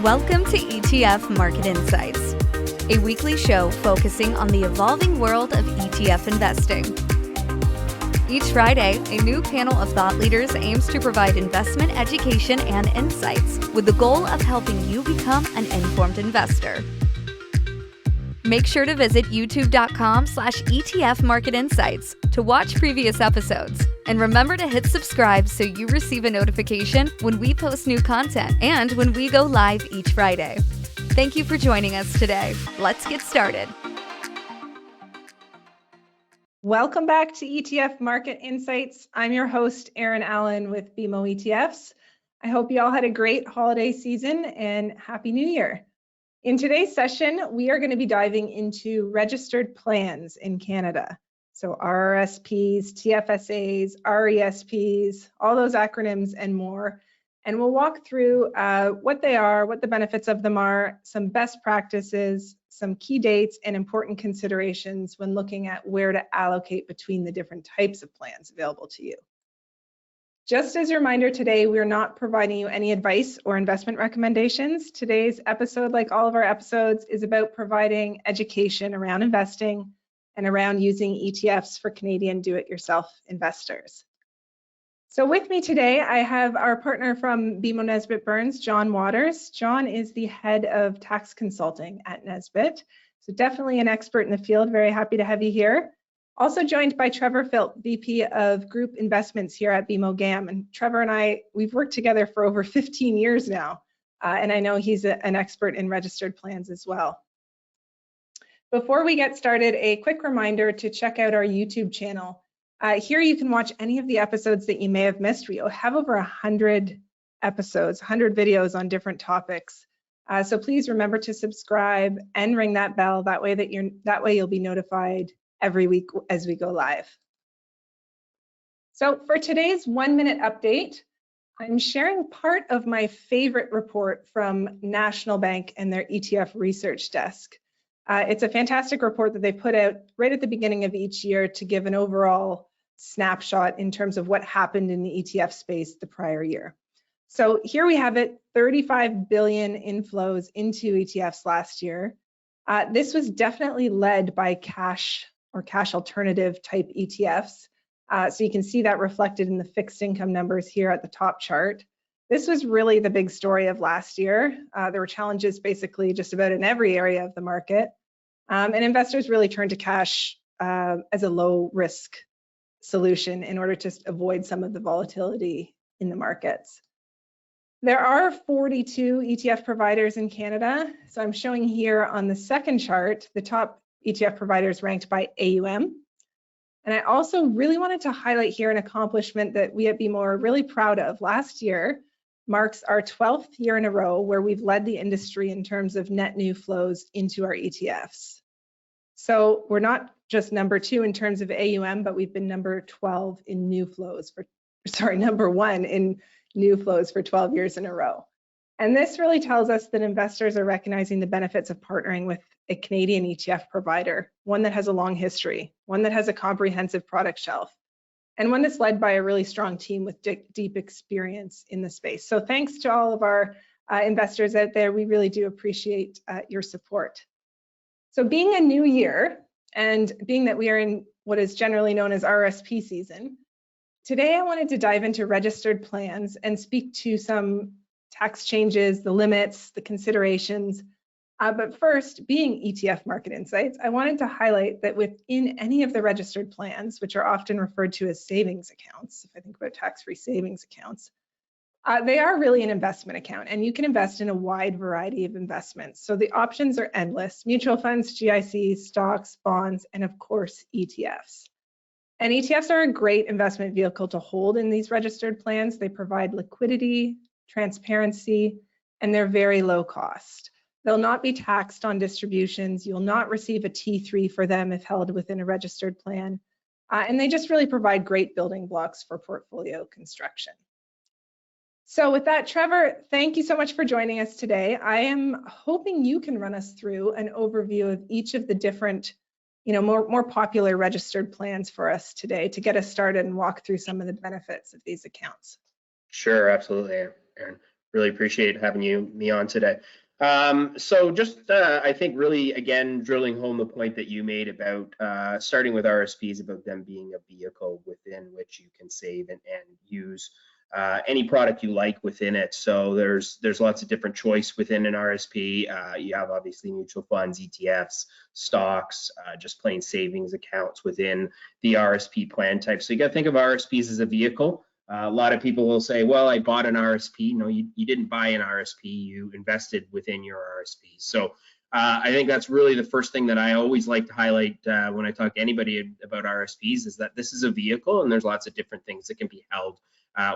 Welcome to ETF Market Insights, a weekly show focusing on the evolving world of ETF investing. Each Friday, a new panel of thought leaders aims to provide investment education and insights with the goal of helping you become an informed investor. Make sure to visit youtube.com/ETF Market Insights to watch previous episodes. And remember to hit subscribe so you receive a notification when we post new content and when we go live each Friday. Thank you for joining us today. Let's get started. Welcome back to ETF Market Insights. I'm your host, Erin Allen with BMO ETFs. I hope you all had a great holiday season and Happy New Year. In today's session, we are going to be diving into registered plans in Canada. So RRSPs, TFSAs, RESPs, all those acronyms and more. And we'll walk through what they are, what the benefits of them are, some best practices, some key dates, and important considerations when looking at where to allocate between the different types of plans available to you. Just as a reminder today, we're not providing you any advice or investment recommendations. Today's episode, like all of our episodes, is about providing education around investing and around using ETFs for Canadian do-it-yourself investors. So with me today, I have our partner from BMO Nesbitt Burns, John Waters. John is the head of tax consulting at Nesbitt, so definitely an expert in the field. Very happy to have you here. Also joined by Trevor Filt, VP of Group Investments here at BMO GAM. And Trevor and I, we've worked together for over 15 years now, and I know he's an expert in registered plans as well. Before we get started, a quick reminder to check out our YouTube channel. Here you can watch any of the episodes that you may have missed. We have over 100 episodes, 100 videos on different topics. So please remember to subscribe and ring that bell. That way you'll be notified every week as we go live. So for today's 1-minute update, I'm sharing part of my favorite report from National Bank and their ETF research desk. It's a fantastic report that they put out right at the beginning of each year to give an overall snapshot in terms of what happened in the ETF space the prior year. So here we have it, 35 billion inflows into ETFs last year. This was definitely led by cash or cash alternative type ETFs. So you can see that reflected in the fixed income numbers here at the top chart. This was really the big story of last year. There were challenges basically just about in every area of the market. And investors really turned to cash as a low risk solution in order to avoid some of the volatility in the markets. There are 42 ETF providers in Canada. So I'm showing here on the second chart, the top ETF providers ranked by AUM. And I also really wanted to highlight here an accomplishment that we at BMO are really proud of. Last year marks our 12th year in a row where we've led the industry in terms of net new flows into our ETFs. So we're not just number 2 in terms of AUM, but we've been number 12 in new flows number 1 in new flows for 12 years in a row. And this really tells us that investors are recognizing the benefits of partnering with a Canadian ETF provider, one that has a long history, one that has a comprehensive product shelf, and one that's led by a really strong team with deep experience in the space. So thanks to all of our investors out there. We really do appreciate your support. So being a new year, and being that we are in what is generally known as RRSP season, today I wanted to dive into registered plans and speak to some tax changes, the limits, the considerations. But first, being ETF Market Insights, I wanted to highlight that within any of the registered plans, which are often referred to as savings accounts, if I think about tax-free savings accounts, they are really an investment account, and you can invest in a wide variety of investments. So the options are endless: mutual funds, GICs, stocks, bonds, and of course, ETFs. And ETFs are a great investment vehicle to hold in these registered plans. They provide liquidity, transparency, and they're very low cost. They'll not be taxed on distributions. You'll not receive a T3 for them if held within a registered plan. And they just really provide great building blocks for portfolio construction. So with that, Trevor, thank you so much for joining us today. I am hoping you can run us through an overview of each of the different, more popular registered plans for us today to get us started and walk through some of the benefits of these accounts. Sure, absolutely, Erin. Really appreciate having me on today. So just, I think really, again, drilling home the point that you made about starting with RSPs, about them being a vehicle within which you can save and use any product you like within it. So there's lots of different choice within an RSP. You have obviously mutual funds, ETFs, stocks, just plain savings accounts within the RSP plan type. So you got to think of RSPs as a vehicle. A lot of people will say, well, I bought an RSP. No, you didn't buy an RSP, you invested within your RSP. So I think that's really the first thing that I always like to highlight when I talk to anybody about RSPs, is that this is a vehicle and there's lots of different things that can be held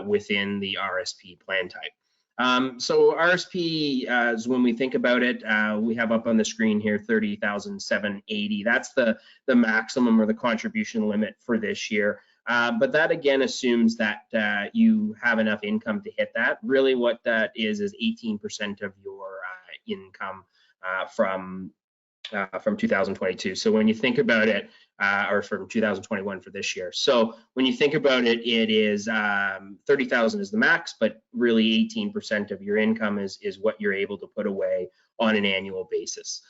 within the RSP plan type. So RSP, when we think about it, we have up on the screen here 30,780. That's the maximum or the contribution limit for this year. But that again assumes that you have enough income to hit that. Really what that is 18% of your income from 2022. So when you think about it, or from 2021 for this year. So when you think about it, it is 30,000 is the max, but really 18% of your income is what you're able to put away on an annual basis.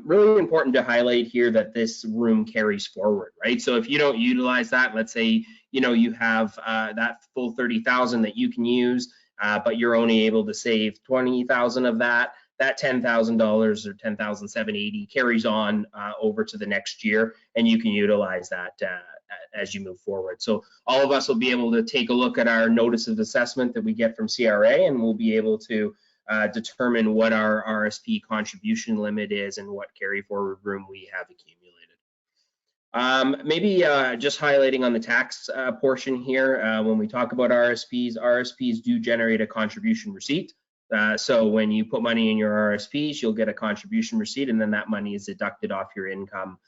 Really important to highlight here that this room carries forward, right? So if you don't utilize that, let's say, you have that full 30,000 that you can use, but you're only able to save 20,000 of that $10,000 or 10,780 carries on over to the next year, and you can utilize that as you move forward. So all of us will be able to take a look at our notice of assessment that we get from CRA, and we'll be able to determine what our RSP contribution limit is and what carry forward room we have accumulated. Maybe just highlighting on the tax portion here, when we talk about RSPs do generate a contribution receipt. So when you put money in your RSPs, you'll get a contribution receipt, and then that money is deducted off your income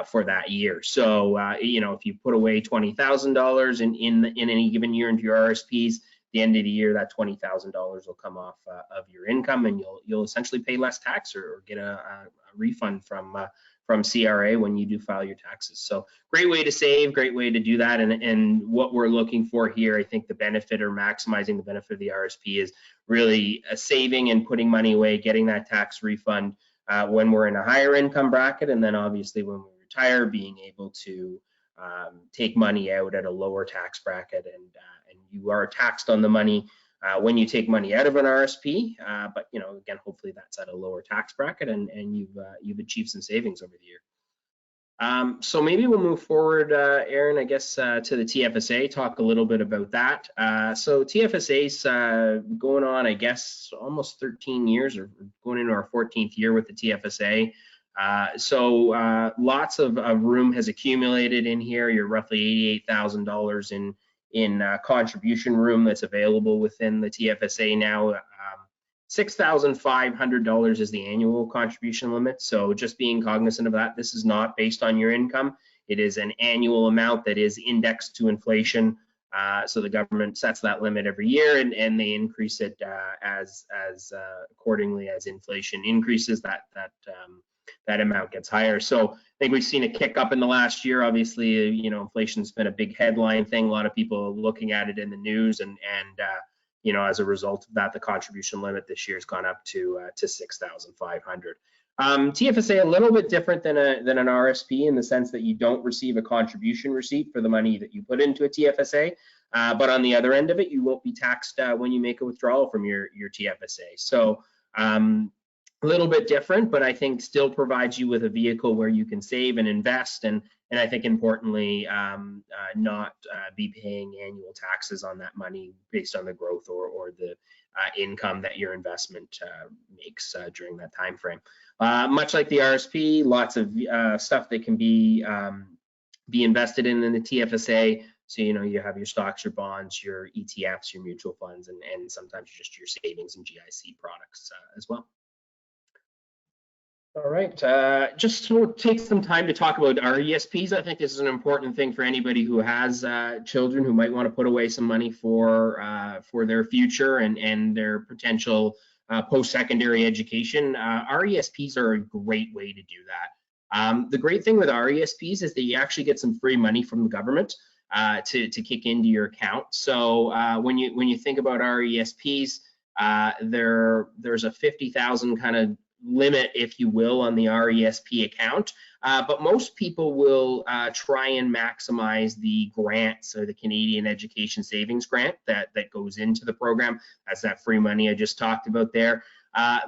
for that year. So if you put away $20,000 in any given year into your RSPs, the end of the year, that $20,000 will come off of your income, and you'll essentially pay less tax or get a refund from CRA when you do file your taxes. So great way to save, great way to do that. And what we're looking for here, I think the benefit or maximizing the benefit of the RSP is really saving and putting money away, getting that tax refund when we're in a higher income bracket, and then obviously when we retire, being able to take money out at a lower tax bracket, and you are taxed on the money when you take money out of an RSP, but again, hopefully that's at a lower tax bracket, and you've achieved some savings over the year. So maybe we'll move forward, Aaron, I guess, to the TFSA, talk a little bit about that. So TFSA's going on, I guess, almost 13 years, or going into our 14th year with the TFSA. So lots of room has accumulated in here. You're roughly $88,000 in contribution room that's available within the TFSA now. $6,500 is the annual contribution limit. So just being cognizant of that, this is not based on your income. It is an annual amount that is indexed to inflation. So the government sets that limit every year, and they increase it as accordingly as inflation increases. That amount gets higher. So I think we've seen a kick up in the last year. Obviously, inflation's been a big headline thing. A lot of people are looking at it in the news, and as a result of that, the contribution limit this year has gone up to 6,500. TFSA a little bit different than an RSP in the sense that you don't receive a contribution receipt for the money that you put into a TFSA, but on the other end of it, you won't be taxed when you make a withdrawal from your TFSA. So a little bit different, but I think still provides you with a vehicle where you can save and invest, and I think importantly, not be paying annual taxes on that money based on the growth or the income that your investment makes during that time frame. Much like the RSP, lots of stuff that can be invested in the TFSA. So you have your stocks, your bonds, your ETFs, your mutual funds, and sometimes just your savings and GIC products as well. All right, just to take some time to talk about RESPs. I think this is an important thing for anybody who has children who might want to put away some money for their future and their potential post-secondary education. RESPs are a great way to do that. The great thing with RESPs is that you actually get some free money from the government to kick into your account. So when you think about RESPs, there's a 50,000 kind of limit, if you will, on the RESP account, but most people will try and maximize the grants, or the Canadian Education Savings Grant that goes into the program. That's that free money I just talked about there.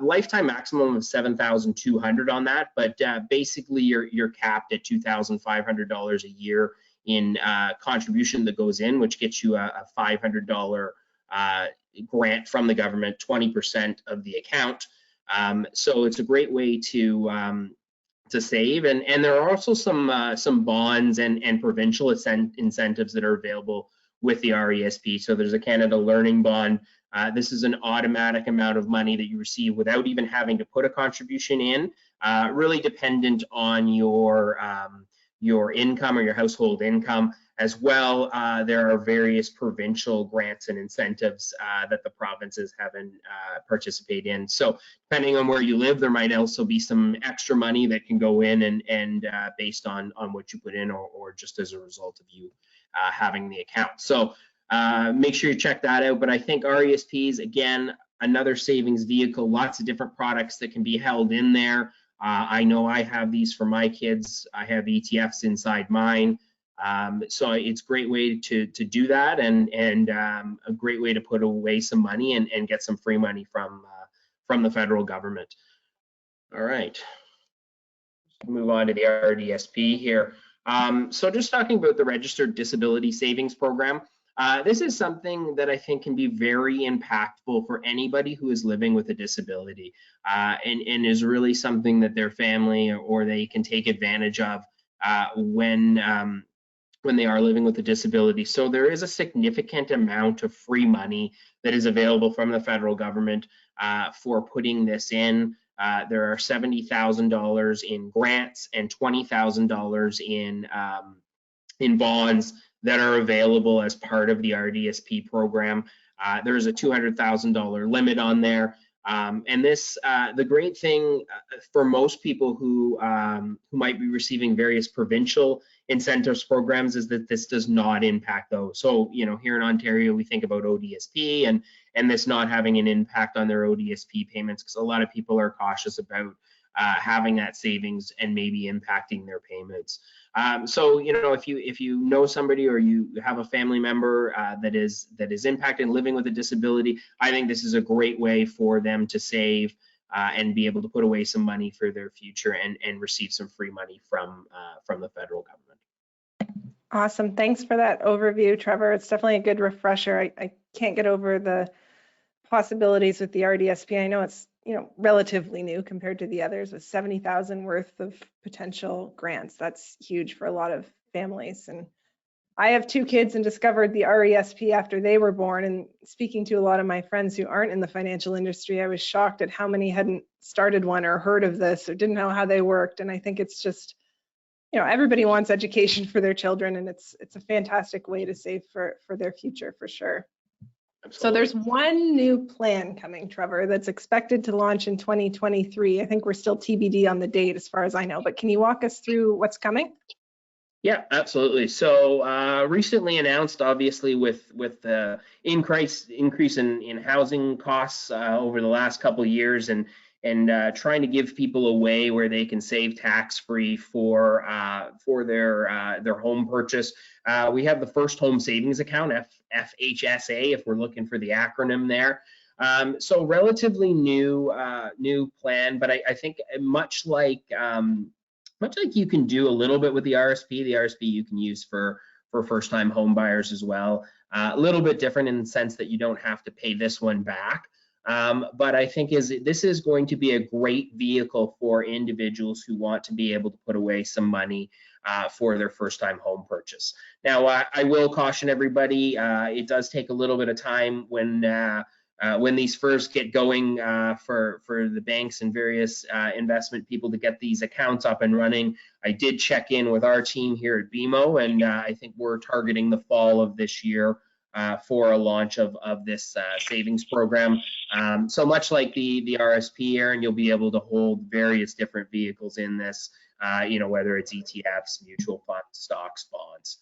Lifetime maximum of $7,200 on that, but basically you're capped at $2,500 a year in contribution that goes in, which gets you a $500 grant from the government, 20% of the account. So it's a great way to save, and there are also some bonds and provincial incentives that are available with the RESP. So there's a Canada Learning Bond. This is an automatic amount of money that you receive without even having to put a contribution in, really dependent on your income or your household income. As well, there are various provincial grants and incentives that the provinces haven't participate in. So depending on where you live, there might also be some extra money that can go in and based on what you put in, or just as a result of you having the account. So make sure you check that out. But I think RESPs, again, another savings vehicle, lots of different products that can be held in there. I know I have these for my kids. I have ETFs inside mine. So it's a great way to do that, and a great way to put away some money and get some free money from the federal government. All right, move on to the RRSP here. So just talking about the Registered Disability Savings Program. This is something that I think can be very impactful for anybody who is living with a disability, and is really something that their family or they can take advantage of when they are living with a disability. So there is a significant amount of free money that is available from the federal government for putting this in. There are $70,000 in grants and $20,000 in bonds that are available as part of the RRSP program. There's a $200,000 limit on there. And this, the great thing for most people who might be receiving various provincial incentives programs is that this does not impact those. So, you know, here in Ontario, we think about ODSP and this not having an impact on their ODSP payments, because a lot of people are cautious about having that savings and maybe impacting their payments. So, you know, if you know somebody or you have a family member that is impacted living with a disability, I think this is a great way for them to save and be able to put away some money for their future and receive some free money from the federal government. Awesome. Thanks for that overview, Trevor. It's definitely a good refresher. I can't get over the possibilities with the RRSP. I know it's, you know, relatively new compared to the others, with 70,000 worth of potential grants. That's huge for a lot of families. And I have 2 kids and discovered the RRSP after they were born. And speaking to a lot of my friends who aren't in the financial industry, I was shocked at how many hadn't started one or heard of this or didn't know how they worked. And I think it's just, you know, everybody wants education for their children, and it's a fantastic way to save for their future, for sure. Absolutely. So there's one new plan coming, Trevor, that's expected to launch in 2023. I think we're still TBD on the date as far as I know, but can you walk us through what's coming? Yeah, absolutely. So recently announced, obviously, with the increase in housing costs over the last couple of years, and trying to give people a way where they can save tax-free for their home purchase. We have the First Home Savings Account, FHSA, if we're looking for the acronym there. So relatively new plan, but I think much like you can do a little bit with the RRSP you can use for first-time home buyers as well. A little bit different in the sense that you don't have to pay this one back. But I think this is going to be a great vehicle for individuals who want to be able to put away some money for their first-time home purchase. Now, I will caution everybody, it does take a little bit of time when these first get going for the banks and various investment people to get these accounts up and running. I did check in with our team here at BMO, and I think we're targeting the fall of this year for a launch of this savings program. So much like the RRSP, Aaron, you'll be able to hold various different vehicles in this, you know, whether it's ETFs, mutual funds, stocks, bonds.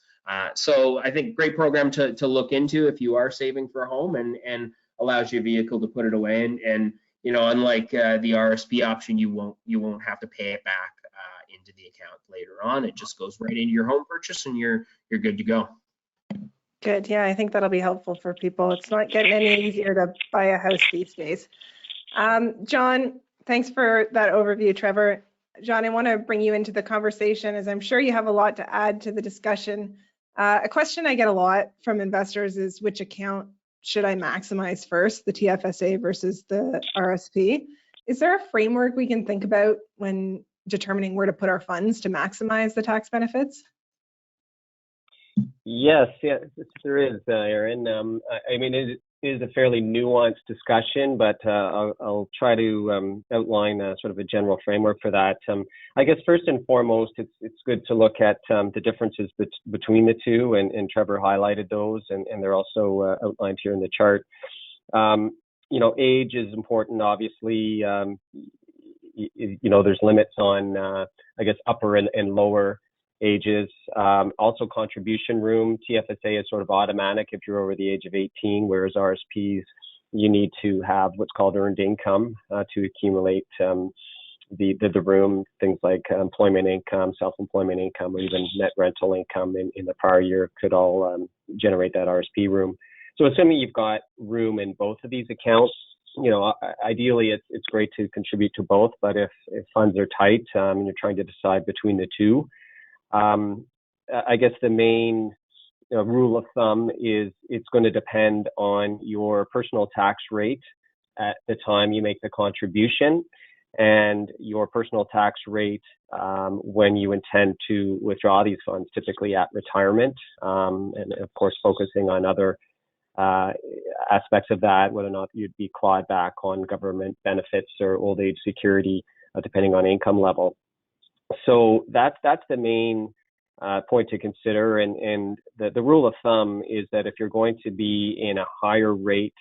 So I think great program to look into if you are saving for a home, and allows you a vehicle to put it away, and you know, unlike the RSP option, you won't have to pay it back into the account later on. It just goes right into your home purchase, and you're good to go. Good. Yeah, I think that'll be helpful for people. It's not getting any easier to buy a house these days. John, thanks for that overview, Trevor. John, I want to bring you into the conversation, as I'm sure you have a lot to add to the discussion. A question I get a lot from investors is, which account should I maximize first, the TFSA versus the RSP? Is there a framework we can think about when determining where to put our funds to maximize the tax benefits? Yes, there is, Erin. I mean, it is a fairly nuanced discussion, but I'll try to outline sort of a general framework for that. I guess first and foremost, it's good to look at the differences between the two, and Trevor highlighted those, and they're also outlined here in the chart. You know, age is important, obviously. You know, there's limits on, I guess, upper and lower ages. Also contribution room. TFSA is sort of automatic if you're over the age of 18, whereas RSPs, you need to have what's called earned income to accumulate the room. Things like employment income, self-employment income, or even net rental income in the prior year could all generate that RSP room. So assuming you've got room in both of these accounts, you know, ideally it's great to contribute to both, but if funds are tight and you're trying to decide between the two, I guess the main rule of thumb is it's going to depend on your personal tax rate at the time you make the contribution, and your personal tax rate when you intend to withdraw these funds, typically at retirement, and of course focusing on other aspects of that, whether or not you'd be clawed back on government benefits or old age security, depending on income level. So that's the main point to consider, and the rule of thumb is that if you're going to be in a higher rate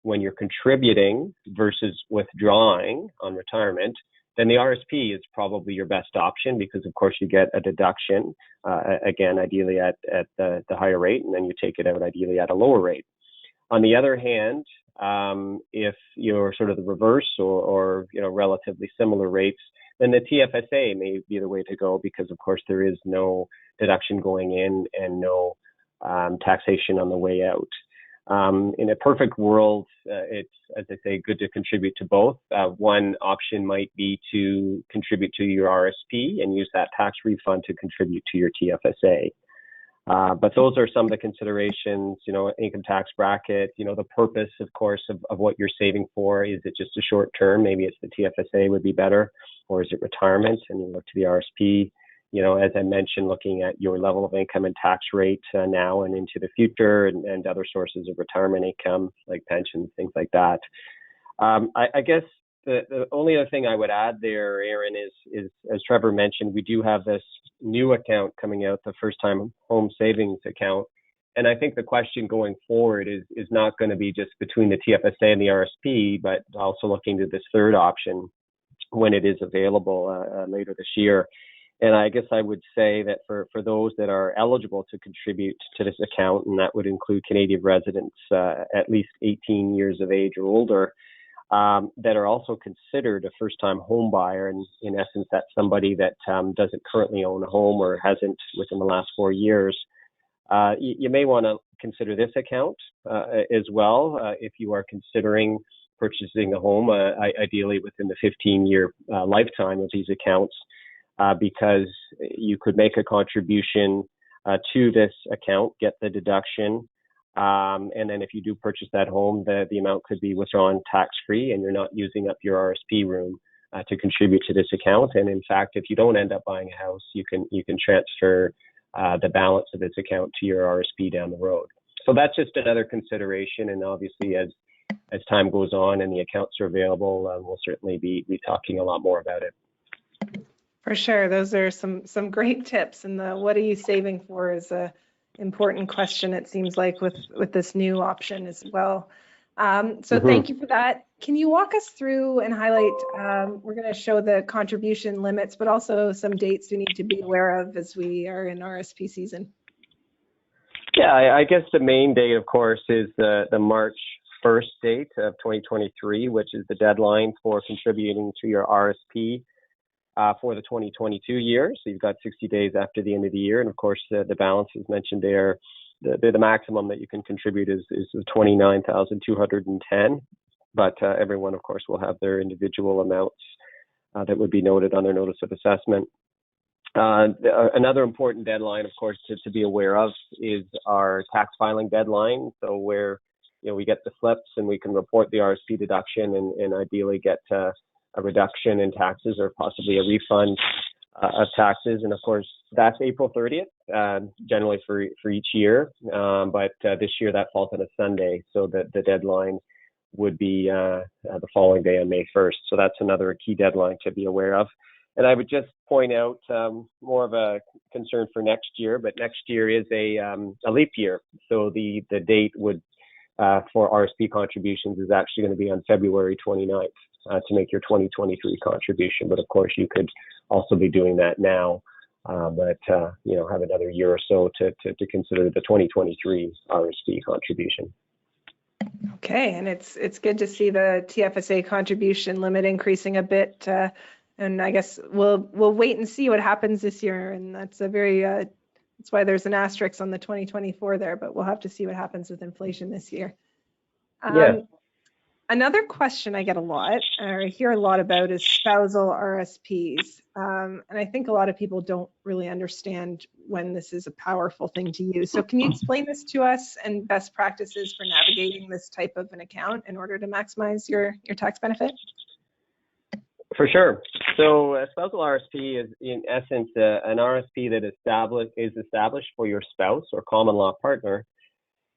when you're contributing versus withdrawing on retirement, then the RSP is probably your best option, because of course you get a deduction, again, ideally at the higher rate, and then you take it out ideally at a lower rate. On the other hand, if you're sort of the reverse or you know, relatively similar rates, then the TFSA may be the way to go, because of course there is no deduction going in and no taxation on the way out. In a perfect world, it's, as I say, good to contribute to both. One option might be to contribute to your RSP and use that tax refund to contribute to your TFSA. But those are some of the considerations, you know, income tax bracket, you know, the purpose, of course, of what you're saving for. Is it just a short term? Maybe it's the TFSA would be better, or is it retirement? And you look to the RSP. You know, as I mentioned, looking at your level of income and tax rate now and into the future, and other sources of retirement income like pensions, things like that. I guess the only other thing I would add there, Erin, is as Trevor mentioned, we do have this new account coming out, the first time home savings account. And I think the question going forward is not going to be just between the TFSA and the RSP, but also looking to this third option when it is available later this year. And I guess I would say that for those that are eligible to contribute to this account, and that would include Canadian residents at least 18 years of age or older, that are also considered a first-time home buyer, and in essence, that's somebody that doesn't currently own a home or hasn't within the last 4 years. You may want to consider this account as well if you are considering purchasing a home, ideally within the 15-year lifetime of these accounts, because you could make a contribution to this account, get the deduction, and then if you do purchase that home, the amount could be withdrawn tax-free, and you're not using up your RSP room to contribute to this account. And in fact, if you don't end up buying a house, you can transfer the balance of this account to your RSP down the road. So that's just another consideration, and obviously as time goes on and the accounts are available, we'll certainly be talking a lot more about it. For sure, those are some great tips, and the what are you saving for is a important question, it seems like, with this new option as well. So thank you for that. Can you walk us through and highlight, we're going to show the contribution limits, but also some dates we need to be aware of as we are in RSP season? Yeah, I guess the main date, of course, is the March 1st date of 2023, which is the deadline for contributing to your RSP for the 2022 year. So you've got 60 days after the end of the year. And of course, the balance is mentioned there. The maximum that you can contribute is $29,210. But everyone, of course, will have their individual amounts that would be noted on their notice of assessment. Another important deadline, of course, to be aware of is our tax filing deadline. So where we get the slips and we can report the RSP deduction and ideally get a reduction in taxes or possibly a refund of taxes. And of course, that's April 30th, generally for each year. But this year that falls on a Sunday, so that the deadline would be the following day on May 1st. So that's another key deadline to be aware of. And I would just point out more of a concern for next year, but next year is a leap year. So the date would for RSP contributions is actually going to be on February 29th to make your 2023 contribution. But of course, you could also be doing that now, but have another year or so to consider the 2023 RSP contribution. Okay, and it's good to see the TFSA contribution limit increasing a bit. And I guess we'll wait and see what happens this year. And that's that's why there's an asterisk on the 2024 there, but we'll have to see what happens with inflation this year. Another question I get a lot, or I hear a lot about, is spousal RRSPs. And I think a lot of people don't really understand when this is a powerful thing to use. So can you explain this to us and best practices for navigating this type of an account in order to maximize your tax benefit? For sure. So a spousal RRSP is in essence an RRSP that is established for your spouse or common law partner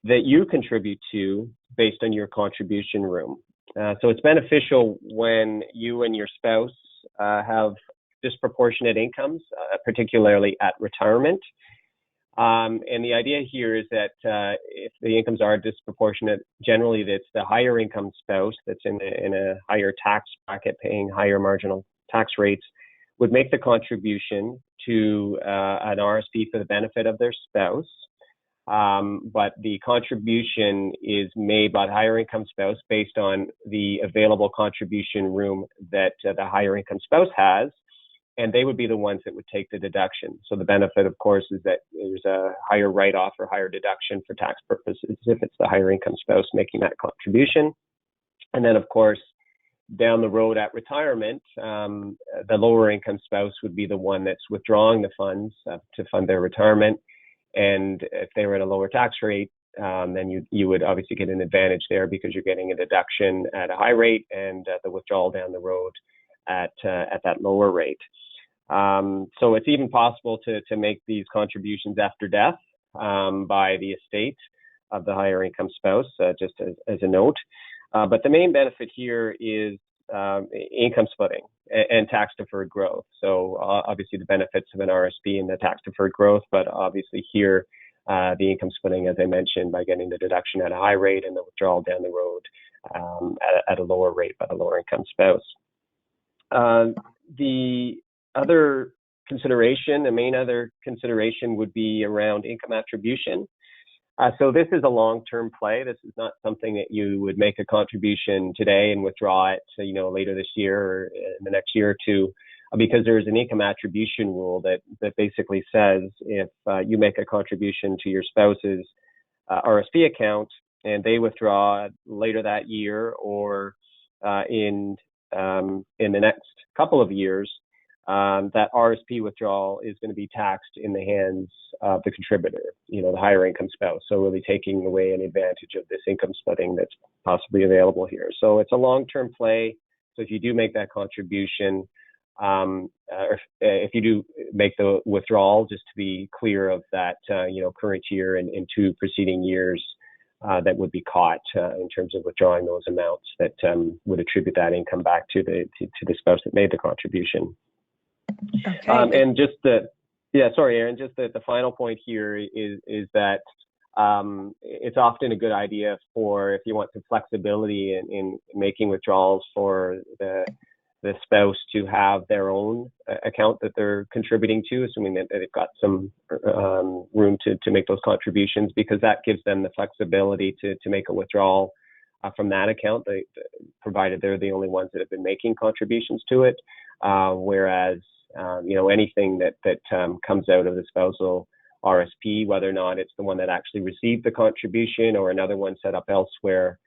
that you contribute to based on your contribution room. So it's beneficial when you and your spouse have disproportionate incomes, particularly at retirement. And the idea here is that if the incomes are disproportionate, generally that's the higher income spouse that's in a higher tax bracket paying higher marginal tax rates would make the contribution to an RRSP for the benefit of their spouse. But the contribution is made by the higher income spouse based on the available contribution room that the higher income spouse has. And they would be the ones that would take the deduction. So the benefit, of course, is that there's a higher write-off or higher deduction for tax purposes if it's the higher income spouse making that contribution. And then, of course, down the road at retirement, the lower income spouse would be the one that's withdrawing the funds to fund their retirement. And if they were at a lower tax rate, then you would obviously get an advantage there because you're getting a deduction at a high rate and the withdrawal down the road at that lower rate. So it's even possible to make these contributions after death by the estate of the higher income spouse, just as a note. But the main benefit here is income splitting and tax deferred growth. So obviously the benefits of an RSP and the tax deferred growth, but obviously here the income splitting, as I mentioned, by getting the deduction at a high rate and the withdrawal down the road at a lower rate by the lower income spouse. The main other consideration would be around income attribution. So this is a long-term play. This is not something that you would make a contribution today and withdraw it, later this year or in the next year or two, because there's an income attribution rule that basically says if you make a contribution to your spouse's RSP account and they withdraw later that year or in the next couple of years, that RSP withdrawal is going to be taxed in the hands of the contributor, the higher income spouse. So really taking away an advantage of this income splitting that's possibly available here. So it's a long-term play. So if you do make that contribution, or if you do make the withdrawal, just to be clear of that, current year and 2 preceding years, that would be caught in terms of withdrawing those amounts that would attribute that income back to the spouse that made the contribution. Okay. And just Erin, just the final point here is that it's often a good idea for if you want some flexibility in making withdrawals for the spouse to have their own account that they're contributing to, assuming that they've got some room to make those contributions, because that gives them the flexibility to make a withdrawal from that account, provided they're the only ones that have been making contributions to it. Whereas, anything that comes out of the spousal RSP, whether or not it's the one that actually received the contribution or another one set up elsewhere,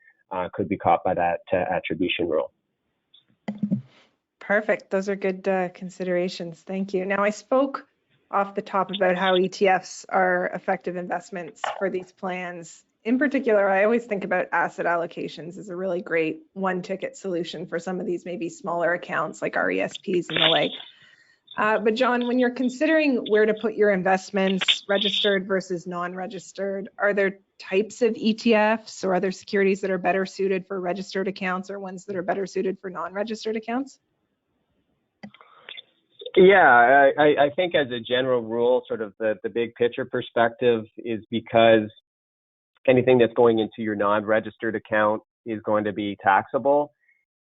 could be caught by that attribution rule. Perfect. Those are good considerations. Thank you. Now, I spoke off the top about how ETFs are effective investments for these plans. In particular, I always think about asset allocations as a really great one-ticket solution for some of these maybe smaller accounts like RESPs and the like. But John, when you're considering where to put your investments, registered versus non-registered, are there types of ETFs or other securities that are better suited for registered accounts or ones that are better suited for non-registered accounts? Yeah, I think as a general rule, sort of the big picture perspective is because anything that's going into your non-registered account is going to be taxable,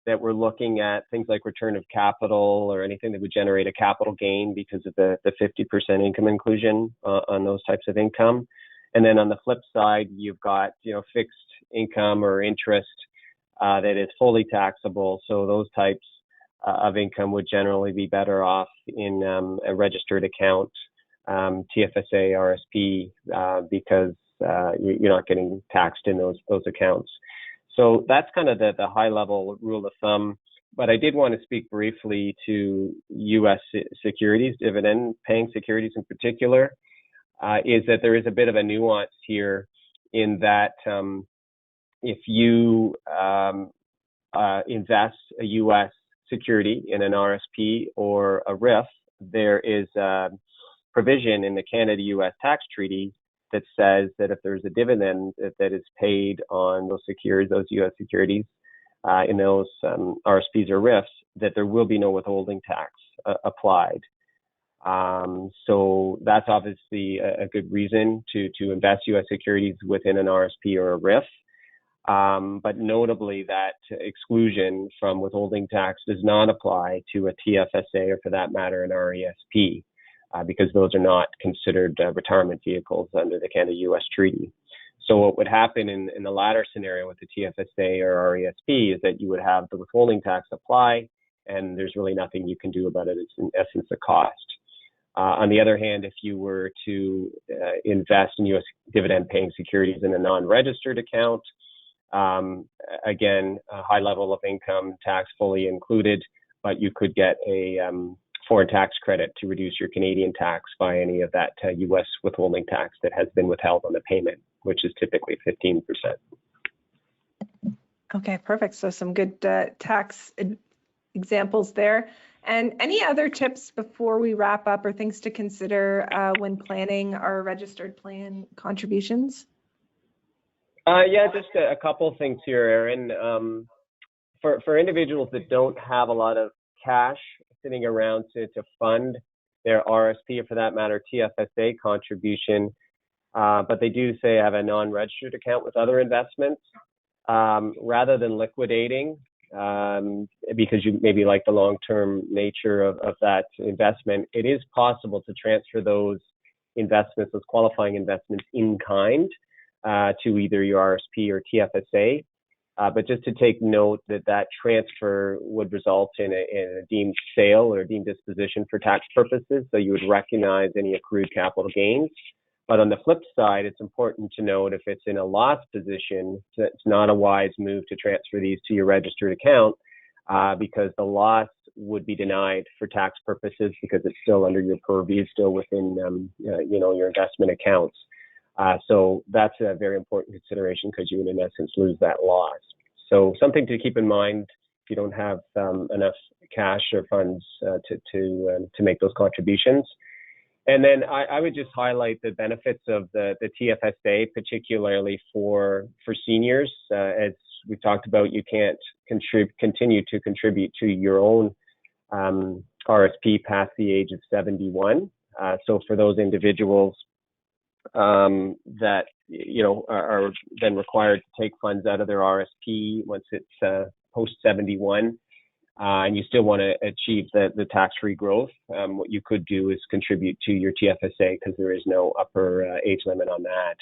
that we're looking at things like return of capital or anything that would generate a capital gain because of the 50% income inclusion on those types of income. And then on the flip side, you've got, fixed income or interest that is fully taxable. So those types of income would generally be better off in a registered account, TFSA, RSP, because you're not getting taxed in those accounts. So that's kind of the high level rule of thumb. But I did want to speak briefly to U.S. securities, dividend paying securities in particular, is that there is a bit of a nuance here in that if you invest a U.S. security in an RSP or a RIF, there is a provision in the Canada-U.S. tax treaty that says that if there's a dividend that is paid on those securities, those U.S. securities, in those RSPs or RIFs, that there will be no withholding tax applied. So that's obviously a good reason to invest U.S. securities within an RSP or a RIF. But notably, that exclusion from withholding tax does not apply to a TFSA or, for that matter, an RESP, because those are not considered retirement vehicles under the Canada-U.S. treaty. So what would happen in the latter scenario with the TFSA or RESP is that you would have the withholding tax apply, and there's really nothing you can do about it. It's in essence a cost. On the other hand, if you were to invest in U.S. dividend-paying securities in a non-registered account, again, a high level of income tax fully included, but you could get a foreign tax credit to reduce your Canadian tax by any of that U.S. withholding tax that has been withheld on the payment, which is typically 15%. Okay, perfect. So some good tax examples there. And any other tips before we wrap up or things to consider when planning our registered plan contributions? Yeah, just a couple of things here, Erin. For individuals that don't have a lot of cash sitting around to fund their RSP or, for that matter, TFSA contribution, but they do say have a non-registered account with other investments, rather than liquidating, because you maybe like the long-term nature of that investment, it is possible to transfer those investments, those qualifying investments in kind, to either your RSP or TFSA. But just to take note that transfer would result in a deemed sale or deemed disposition for tax purposes. So you would recognize any accrued capital gains. But on the flip side, it's important to note if it's in a loss position, it's not a wise move to transfer these to your registered account, because the loss would be denied for tax purposes because it's still under your purview, still within your investment accounts. So that's a very important consideration because you would, in essence, lose that loss. So something to keep in mind if you don't have enough cash or funds to make those contributions. And then I would just highlight the benefits of the TFSA, particularly for seniors. As we talked about, you can't continue to contribute to your own RSP past the age of 71. So for those individuals that are then required to take funds out of their RSP once it's post 71, and you still want to achieve the tax-free growth, what you could do is contribute to your TFSA because there is no upper age limit on that.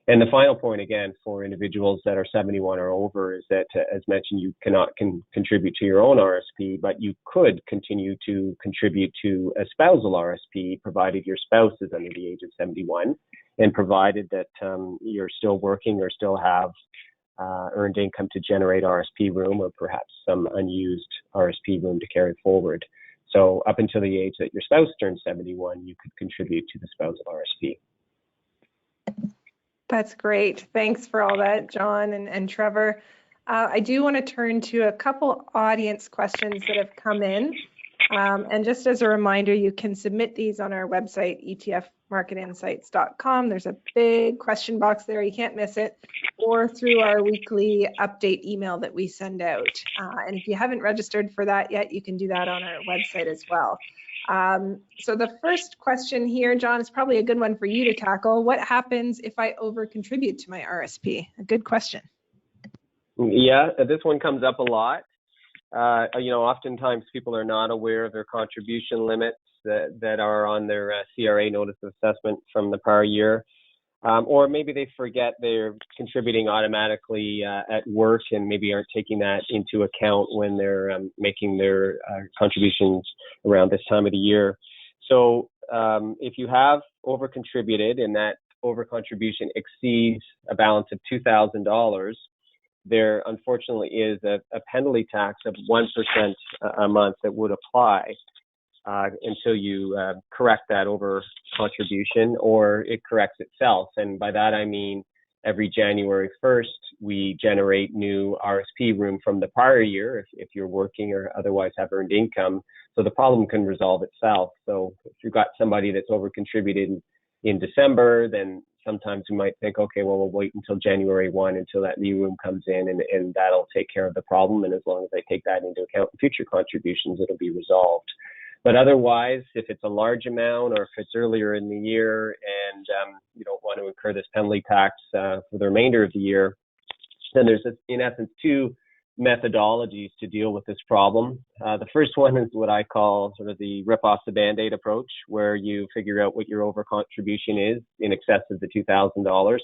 And the final point, again, for individuals that are 71 or over is that, as mentioned, you cannot contribute to your own RSP, but you could continue to contribute to a spousal RRSP, provided your spouse is under the age of 71, and provided that you're still working or still have earned income to generate RSP room, or perhaps some unused RSP room to carry forward. So up until the age that your spouse turns 71, you could contribute to the spousal RRSP. That's great. Thanks for all that, John and Trevor. I do want to turn to a couple audience questions that have come in. And just as a reminder, you can submit these on our website, etfmarketinsights.com. There's a big question box there. You can't miss it. Or through our weekly update email that we send out. And if you haven't registered for that yet, you can do that on our website as well. So the first question here, John, is probably a good one for you to tackle. What happens if I over contribute to my RSP? A good question. Yeah, this one comes up a lot. Oftentimes people are not aware of their contribution limits that are on their CRA notice of assessment from the prior year. Or maybe they forget they're contributing automatically at work and maybe aren't taking that into account when they're making their contributions around this time of the year. So if you have over-contributed and that over-contribution exceeds a balance of $2,000, there unfortunately is a penalty tax of 1% a month that would apply until you correct that over contribution, or it corrects itself. And by that I mean every January 1st, we generate new RSP room from the prior year if you're working or otherwise have earned income. So the problem can resolve itself. So if you've got somebody that's over contributed in December, then sometimes we might think, okay, well, we'll wait until January 1 until that new room comes in, and that'll take care of the problem. And as long as I take that into account in future contributions, it'll be resolved. But otherwise, if it's a large amount or if it's earlier in the year and you don't want to incur this penalty tax for the remainder of the year, then there's, in essence, two methodologies to deal with this problem. The first one is what I call sort of the rip off the Band-Aid approach, where you figure out what your over contribution is in excess of the $2,000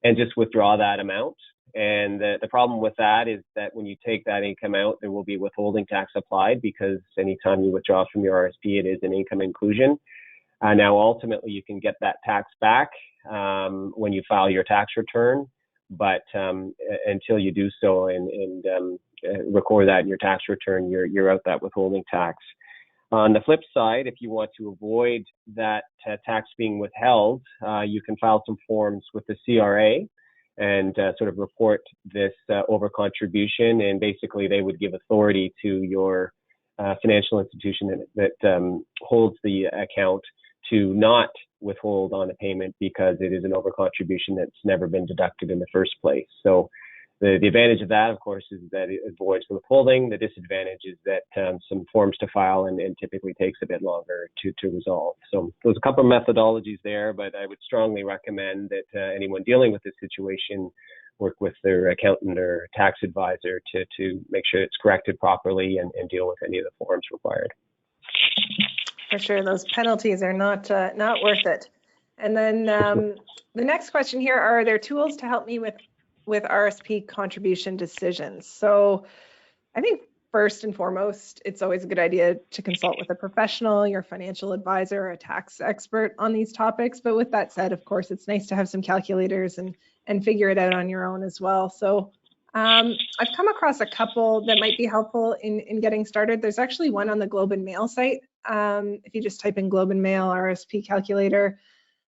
and just withdraw that amount. And the problem with that is that when you take that income out, there will be withholding tax applied, because anytime you withdraw from your RSP, it is an income inclusion. Now, ultimately, you can get that tax back when you file your tax return, but until you do so and record that in your tax return, you're out that withholding tax. On the flip side, if you want to avoid that tax being withheld, you can file some forms with the CRA and sort of report this over contribution, and basically they would give authority to your financial institution that holds the account to not withhold on a payment because it is an over contribution that's never been deducted in the first place. So the advantage of that, of course, is that it avoids the withholding. The disadvantage is that some forms to file and typically takes a bit longer to resolve. So there's a couple of methodologies there, but I would strongly recommend that anyone dealing with this situation work with their accountant or tax advisor to make sure it's corrected properly and deal with any of the forms required. For sure, those penalties are not worth it. And then the next question here: are there tools to help me with RSP contribution decisions? So I think first and foremost, it's always a good idea to consult with a professional, your financial advisor, or a tax expert on these topics. But with that said, of course, it's nice to have some calculators and figure it out on your own as well. So I've come across a couple that might be helpful in getting started. There's actually one on the Globe and Mail site. If you just type in Globe and Mail RSP calculator,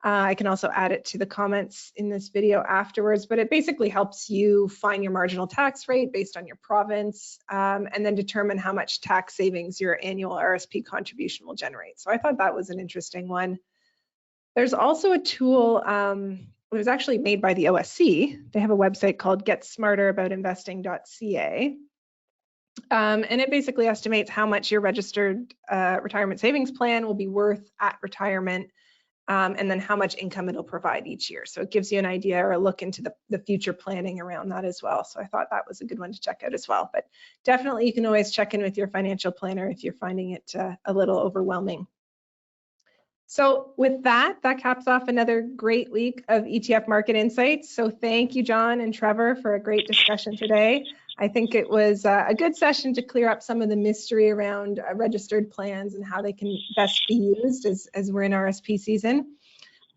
I can also add it to the comments in this video afterwards, but it basically helps you find your marginal tax rate based on your province, and then determine how much tax savings your annual RSP contribution will generate. So I thought that was an interesting one. There's also a tool, it was actually made by the OSC. They have a website called getsmarteraboutinvesting.ca. And it basically estimates how much your registered retirement savings plan will be worth at retirement, and then how much income it'll provide each year. So it gives you an idea or a look into the future planning around that as well. So I thought that was a good one to check out as well. But definitely you can always check in with your financial planner if you're finding it a little overwhelming. So with that caps off another great week of ETF Market Insights. So thank you, John and Trevor, for a great discussion today. I think it was a good session to clear up some of the mystery around registered plans and how they can best be used as we're in RSP season.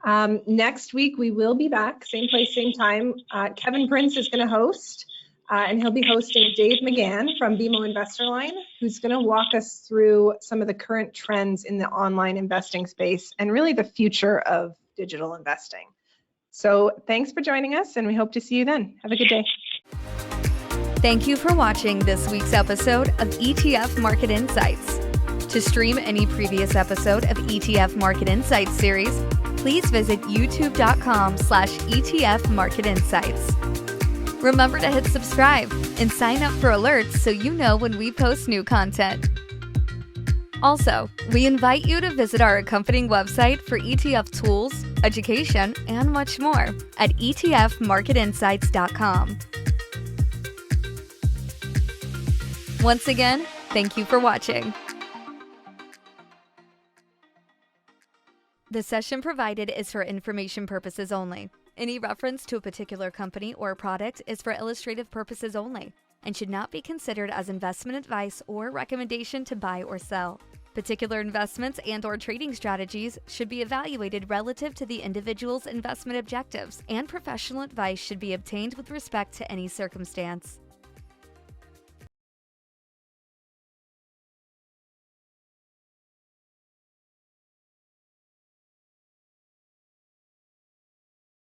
Next week, we will be back, same place, same time. Kevin Prince is going to host, and he'll be hosting Dave McGann from BMO Investor Line, who's going to walk us through some of the current trends in the online investing space and really the future of digital investing. So thanks for joining us, and we hope to see you then. Have a good day. Thank you for watching this week's episode of ETF Market Insights. To stream any previous episode of ETF Market Insights series, please visit youtube.com/ETF Market Insights. Remember to hit subscribe and sign up for alerts so you know when we post new content. Also, we invite you to visit our accompanying website for ETF tools, education, and much more at etfmarketinsights.com. Once again, thank you for watching. The session provided is for information purposes only. Any reference to a particular company or product is for illustrative purposes only and should not be considered as investment advice or recommendation to buy or sell. Particular investments and/or trading strategies should be evaluated relative to the individual's investment objectives, and professional advice should be obtained with respect to any circumstance.